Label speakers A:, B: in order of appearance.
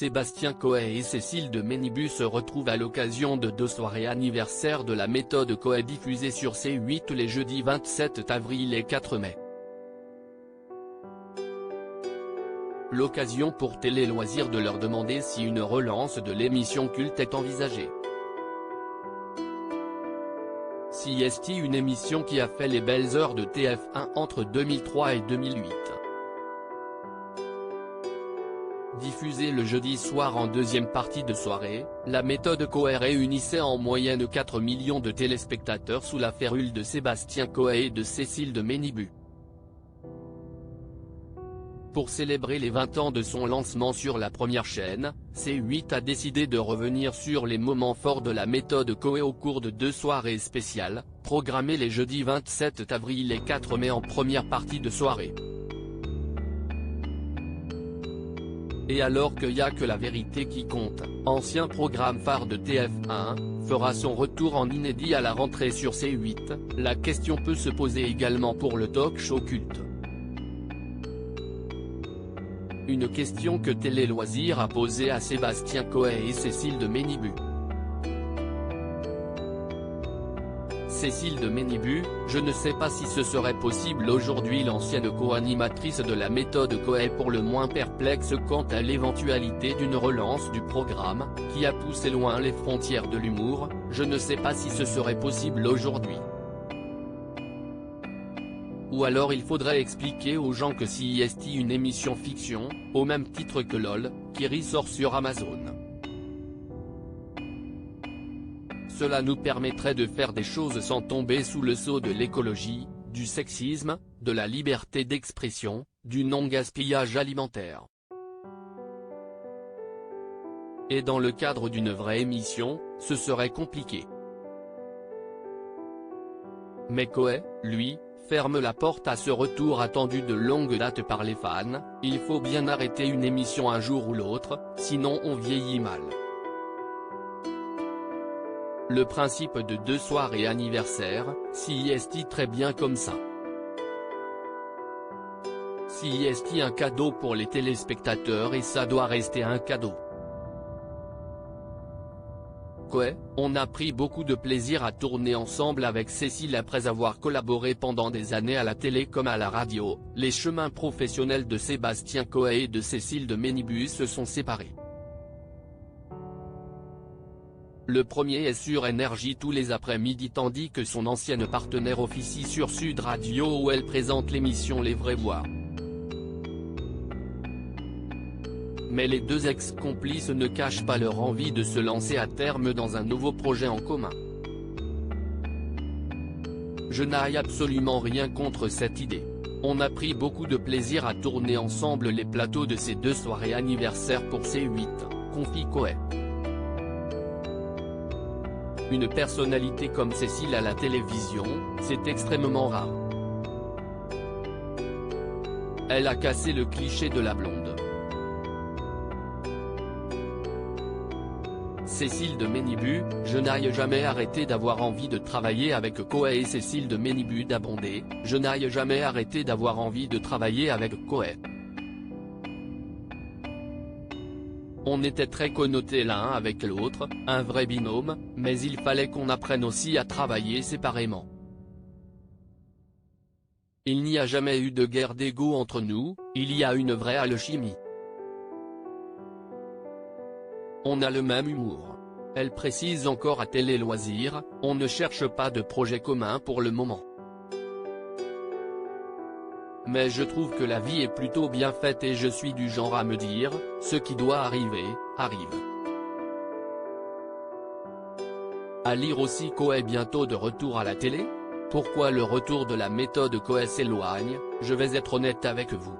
A: Sébastien Coé et Cécile de Ménibus se retrouvent à l'occasion de 2 soirées anniversaires de la méthode Coé diffusées sur C8 les jeudis 27 avril et 4 mai. L'occasion pour Télé Loisirs de leur demander si une relance de l'émission culte est envisagée. CST, une émission qui a fait les belles heures de TF1 entre 2003 et 2008. Diffusée le jeudi soir en deuxième partie de soirée, la méthode Coé réunissait en moyenne 4 millions de téléspectateurs sous la férule de Sébastien Coé et de Cécile de Ménibus. Pour célébrer les 20 ans de son lancement sur la première chaîne, C8 a décidé de revenir sur les moments forts de la méthode Coé au cours de 2 soirées spéciales, programmées les jeudis 27 avril et 4 mai en première partie de soirée. Et alors que Y a que la vérité qui compte, ancien programme phare de TF1, fera son retour en inédit à la rentrée sur C8, la question peut se poser également pour le talk-show culte. Une question que Télé Loisirs a posée à Sébastien Coé et Cécile de Ménibus. Cécile de Ménibus, je ne sais pas si ce serait possible aujourd'hui. L'ancienne co-animatrice de la méthode Coé pour le moins perplexe quant à l'éventualité d'une relance du programme, qui a poussé loin les frontières de l'humour, je ne sais pas si ce serait possible aujourd'hui. Ou alors il faudrait expliquer aux gens que CST, une émission fiction, au même titre que LOL, qui ressort sur Amazon. Cela nous permettrait de faire des choses sans tomber sous le sceau de l'écologie, du sexisme, de la liberté d'expression, du non-gaspillage alimentaire. Et dans le cadre d'une vraie émission, ce serait compliqué. Mais Coé, lui, ferme la porte à ce retour attendu de longue date par les fans. Il faut bien arrêter une émission un jour ou l'autre, sinon on vieillit mal. Le principe de 2 soirées anniversaires, CST très bien comme ça. CST un cadeau pour les téléspectateurs et ça doit rester un cadeau. Coé, on a pris beaucoup de plaisir à tourner ensemble avec Cécile après avoir collaboré pendant des années à la télé comme à la radio. Les chemins professionnels de Sébastien Coé et de Cécile de Ménibus se sont séparés. Le premier est sur Énergie tous les après-midi tandis que son ancienne partenaire officie sur Sud Radio où elle présente l'émission Les Vrais Voix. Mais les 2 ex-complices ne cachent pas leur envie de se lancer à terme dans un nouveau projet en commun. Je n'ai absolument rien contre cette idée. On a pris beaucoup de plaisir à tourner ensemble les plateaux de ces 2 soirées anniversaires pour C8, confie Coé. Une personnalité comme Cécile à la télévision, c'est extrêmement rare. Elle a cassé le cliché de la blonde. Cécile de Ménibus, je n'ai jamais arrêté d'avoir envie de travailler avec Coé et Cécile de Ménibus d'abonder, je n'ai jamais arrêté d'avoir envie de travailler avec Coé. On était très connotés l'un avec l'autre, un vrai binôme, mais il fallait qu'on apprenne aussi à travailler séparément. Il n'y a jamais eu de guerre d'ego entre nous, il y a une vraie alchimie. On a le même humour. Elle précise encore à Télé Loisirs, on ne cherche pas de projet commun pour le moment. Mais je trouve que la vie est plutôt bien faite et je suis du genre à me dire, ce qui doit arriver, arrive. À lire aussi Coé bientôt de retour à la télé ? Pourquoi le retour de la méthode Coé s'éloigne ? Je vais être honnête avec vous.